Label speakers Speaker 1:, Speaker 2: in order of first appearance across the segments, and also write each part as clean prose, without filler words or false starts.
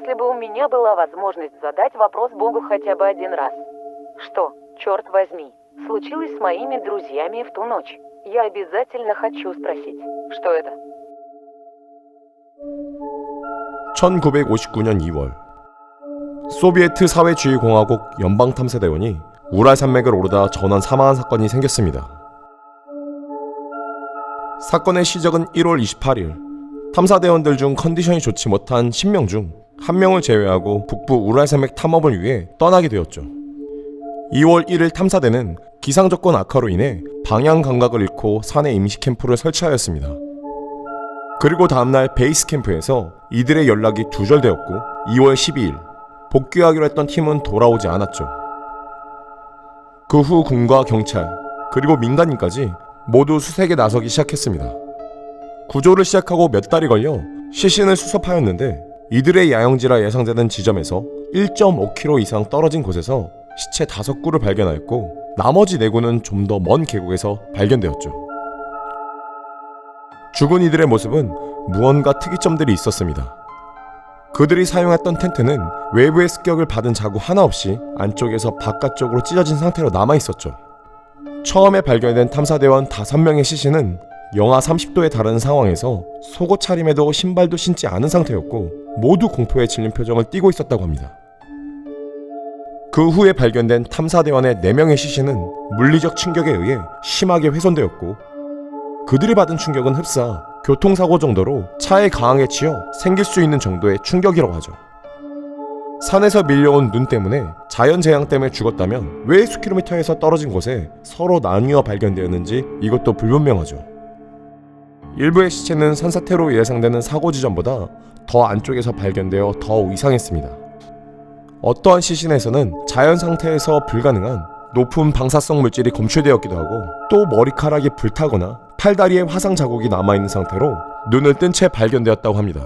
Speaker 1: если бы у меня была возможность задать вопрос Богу хотя бы один раз. Что, черт возьми, случилось с моими друзьями в ту ночь? Я обязательно хочу спросить, что это?
Speaker 2: 1959년 2월 소비에트 사회주의공화국 연방탐사대원이 우랄 산맥을 오르다 전원 사망한 사건이 생겼습니다. 사건의 시작은 1월 28일 탐사대원들 중 컨디션이 좋지 못한 10명 중 1명을 제외하고 북부 우랄 산맥 탐험을 위해 떠나게 되었죠. 2월 1일 탐사대는 기상조건 악화로 인해 방향 감각을 잃고 산에 임시 캠프를 설치하였습니다. 그리고 다음날 베이스 캠프에서 이들의 연락이 두절되었고 2월 12일 복귀하기로 했던 팀은 돌아오지 않았죠. 그 후 군과 경찰 그리고 민간인까지 모두 수색에 나서기 시작했습니다. 구조를 시작하고 몇 달이 걸려 시신을 수습하였는데 이들의 야영지라 예상되는 지점에서 1.5km 이상 떨어진 곳에서 시체 5구를 발견하였고 나머지 4구는 좀 더 먼 계곡에서 발견되었죠. 죽은 이들의 모습은 무언가 특이점들이 있었습니다. 그들이 사용했던 텐트는 외부의 습격을 받은 자국 하나 없이 안쪽에서 바깥쪽으로 찢어진 상태로 남아있었죠. 처음에 발견된 탐사대원 5명의 시신은 영하 30도에 달하는 상황에서 속옷 차림에도 신발도 신지 않은 상태였고 모두 공포에 질린 표정을 띠고 있었다고 합니다. 그 후에 발견된 탐사대원의 4명의 시신은 물리적 충격에 의해 심하게 훼손되었고 그들이 받은 충격은 흡사 교통사고 정도로 차에 강하게 치여 생길 수 있는 정도의 충격이라고 하죠. 산에서 밀려온 눈 때문에 자연재앙 때문에 죽었다면 왜 수킬로미터에서 떨어진 곳에 서로 나뉘어 발견되었는지 이것도 불분명하죠. 일부의 시체는 산사태로 예상되는 사고 지점보다 더 안쪽에서 발견되어 더욱 이상했습니다. 어떠한 시신에서는 자연 상태에서 불가능한 높은 방사성 물질이 검출되었기도 하고 또 머리카락이 불타거나 팔다리에 화상 자국이 남아있는 상태로 눈을 뜬 채 발견되었다고 합니다.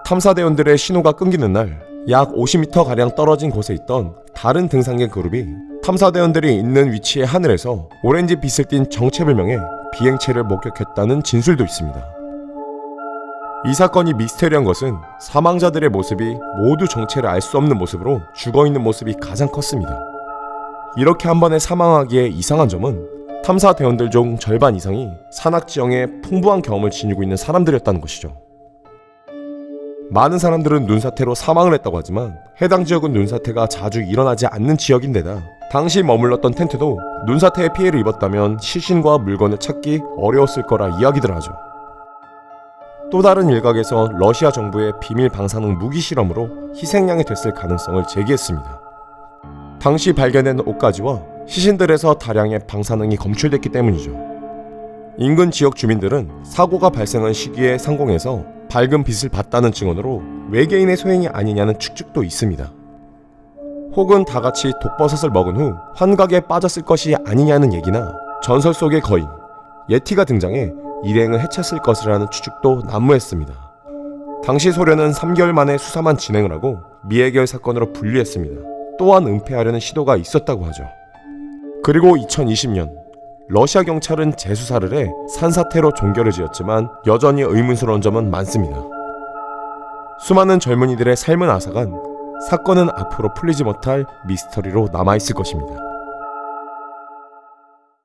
Speaker 2: 탐사대원들의 신호가 끊기는 날 약 50m가량 떨어진 곳에 있던 다른 등산객 그룹이 탐사대원들이 있는 위치의 하늘에서 오렌지 빛을 띤 정체불명의 비행체를 목격했다는 진술도 있습니다. 이 사건이 미스테리한 것은 사망자들의 모습이 모두 정체를 알 수 없는 모습으로 죽어있는 모습이 가장 컸습니다. 이렇게 한 번에 사망하기에 이상한 점은 탐사대원들 중 절반 이상이 산악지형에 풍부한 경험을 지니고 있는 사람들이었다는 것이죠. 많은 사람들은 눈사태로 사망을 했다고 하지만 해당 지역은 눈사태가 자주 일어나지 않는 지역인데다 당시 머물렀던 텐트도 눈사태에 피해를 입었다면 시신과 물건을 찾기 어려웠을 거라 이야기들 하죠. 또 다른 일각에서 러시아 정부의 비밀 방사능 무기 실험으로 희생양이 됐을 가능성을 제기했습니다. 당시 발견된 옷가지와 시신들에서 다량의 방사능이 검출됐기 때문이죠. 인근 지역 주민들은 사고가 발생한 시기에 상공에서 밝은 빛을 봤다는 증언으로 외계인의 소행이 아니냐는 추측도 있습니다. 혹은 다같이 독버섯을 먹은 후 환각에 빠졌을 것이 아니냐는 얘기나 전설 속의 거인, 예티가 등장해 일행을 해쳤을 것이라는 추측도 난무했습니다. 당시 소련은 3개월 만에 수사만 진행을 하고 미해결 사건으로 분류했습니다. 또한 은폐하려는 시도가 있었다고 하죠. 그리고 2020년 러시아 경찰은 재수사를 해 산사태로 종결을 지었지만 여전히 의문스러운 점은 많습니다. 수많은 젊은이들의 삶은 앗아간 사건은 앞으로 풀리지 못할 미스터리로 남아있을 것입니다.